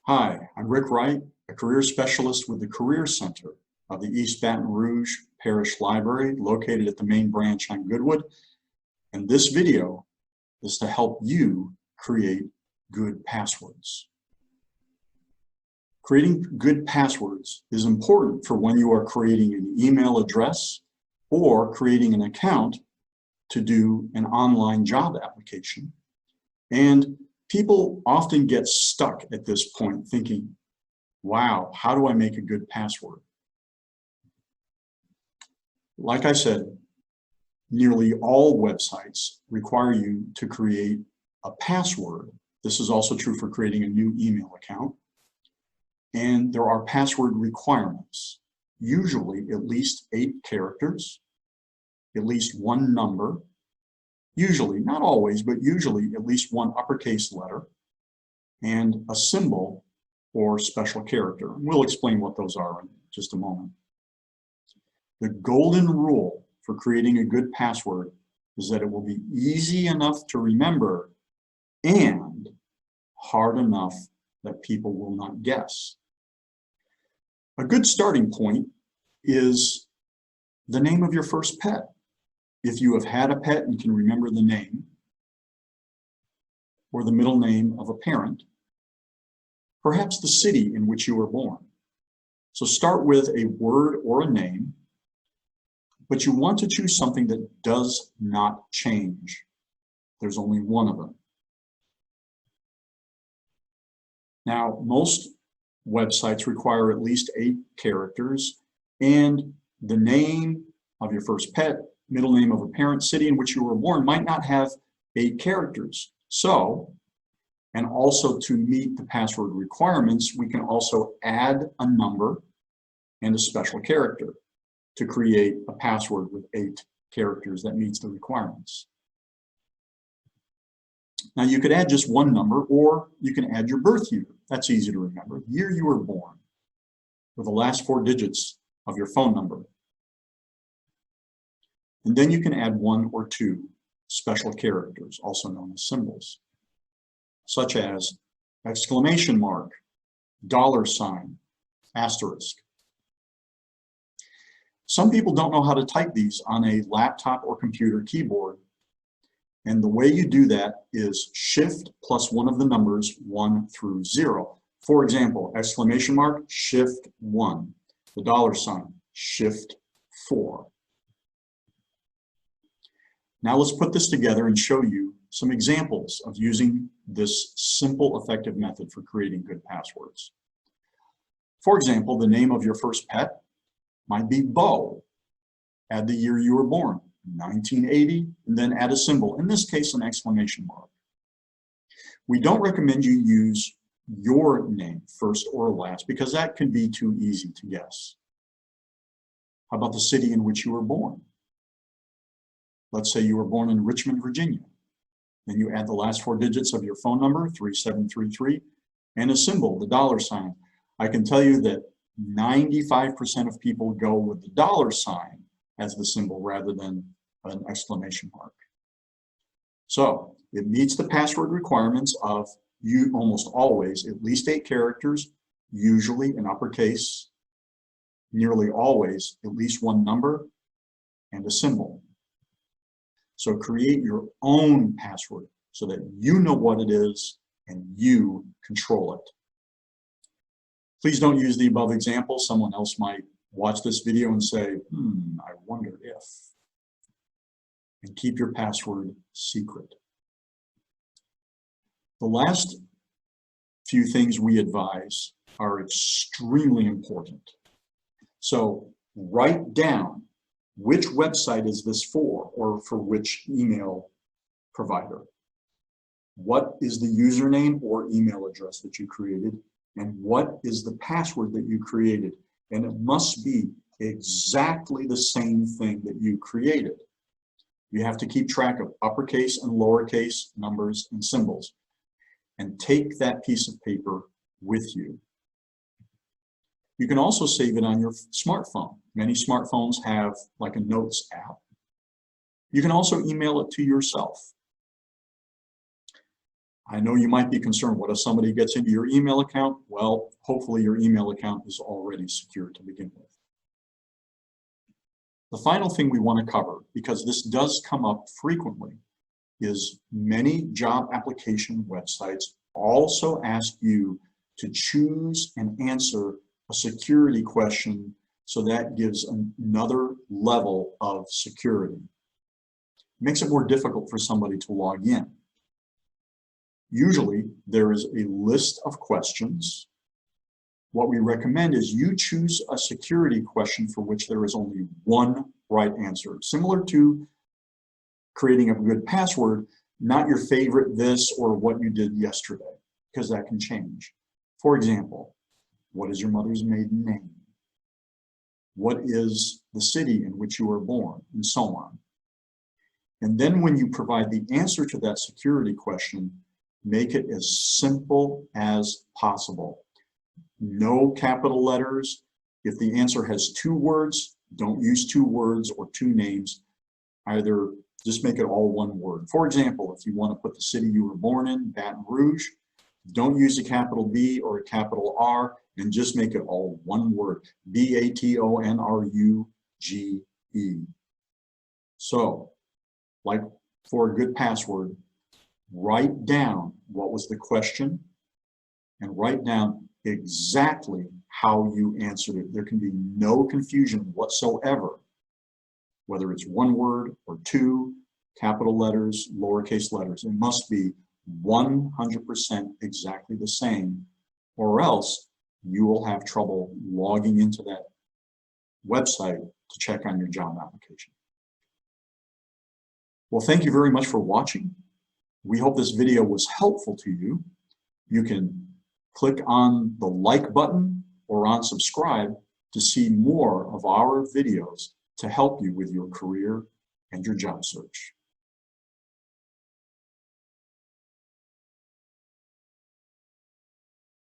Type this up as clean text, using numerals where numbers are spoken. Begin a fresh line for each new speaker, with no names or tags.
Hi, I'm Rick Wright, a career specialist with the Career Center of the East Baton Rouge Parish Library, located at the main branch on Goodwood. And this video is to help you create good passwords. Creating good passwords is important for when you are creating an email address or creating an account to do an online job application. And people often get stuck at this point thinking, wow, how do I make a good password? Like I said, nearly all websites require you to create a password. This is also true for creating a new email account. And there are password requirements, usually at least 8 characters, at least 1 number, usually, not always, but usually at least 1 uppercase letter, and a symbol or special character. We'll explain what those are in just a moment. The golden rule for creating a good password is that it will be easy enough to remember and hard enough that people will not guess. A good starting point is the name of your first pet. If you have had a pet and can remember the name or the middle name of a parent, perhaps the city in which you were born. So start with a word or a name, but you want to choose something that does not change. There's only one of them. Now, most websites require at least 8 characters, and the name of your first pet, middle name of a parent, city in which you were born might not have 8 characters. So, and also to meet the password requirements, we can also add a number and a special character to create a password with 8 characters that meets the requirements. Now you could add just 1 number, or you can add your birth year. That's easy to remember. The year you were born, or the last 4 digits of your phone number. And then you can add 1 or 2 special characters, also known as symbols, such as exclamation mark, $, asterisk. Some people don't know how to type these on a laptop or computer keyboard. And the way you do that is Shift plus one of the numbers 1 through 0. For example, exclamation mark, Shift 1. The $, Shift 4. Now let's put this together and show you some examples of using this simple, effective method for creating good passwords. For example, the name of your first pet might be Bo. Add the year you were born, 1980, and then add a symbol, in this case an exclamation mark. We don't recommend you use your name first or last because that can be too easy to guess. How about the city in which you were born? Let's say you were born in Richmond, Virginia. Then you add the last 4 digits of your phone number, 3733, and a symbol, the $. I can tell you that 95% of people go with the $, as the symbol rather than an exclamation mark. So it meets the password requirements of you almost always at least 8 characters, usually in uppercase, nearly always at least 1 number and a symbol. So create your own password so that you know what it is and you control it. Please don't use the above example. Someone else might watch this video and say, I wonder if. And keep your password secret. The last few things we advise are extremely important. So write down which website is this for, or for which email provider. What is the username or email address that you created? And what is the password that you created? And it must be exactly the same thing that you created. You have to keep track of uppercase and lowercase numbers and symbols. And take that piece of paper with you. You can also save it on your smartphone. Many smartphones have like a notes app. You can also email it to yourself. I know you might be concerned, what if somebody gets into your email account? Well, hopefully your email account is already secure to begin with. The final thing we want to cover, because this does come up frequently, is many job application websites also ask you to choose and answer a security question, so that gives another level of security. It makes it more difficult for somebody to log in. Usually there is a list of questions. What we recommend is you choose a security question for which there is only one right answer. Similar to creating a good password, not your favorite this or what you did yesterday, because that can change. For example, what is your mother's maiden name? What is the city in which you were born? And so on. And then when you provide the answer to that security question, make it as simple as possible. No capital letters. If the answer has 2 words, don't use 2 words or 2 names. Either just make it all 1 word. For example, if you want to put the city you were born in, Baton Rouge, don't use a capital B or a capital R, and just make it all 1 word. BATONRUGE. So, like for a good password, write down what was the question and write down exactly how you answered it. There can be no confusion whatsoever, whether it's 1 word or 2, capital letters, lowercase letters. It must be 100% exactly the same, or else you will have trouble logging into that website to check on your job application. Well, thank you very much for watching. We hope this video was helpful to you. You can click on the like button or on subscribe to see more of our videos to help you with your career and your job search.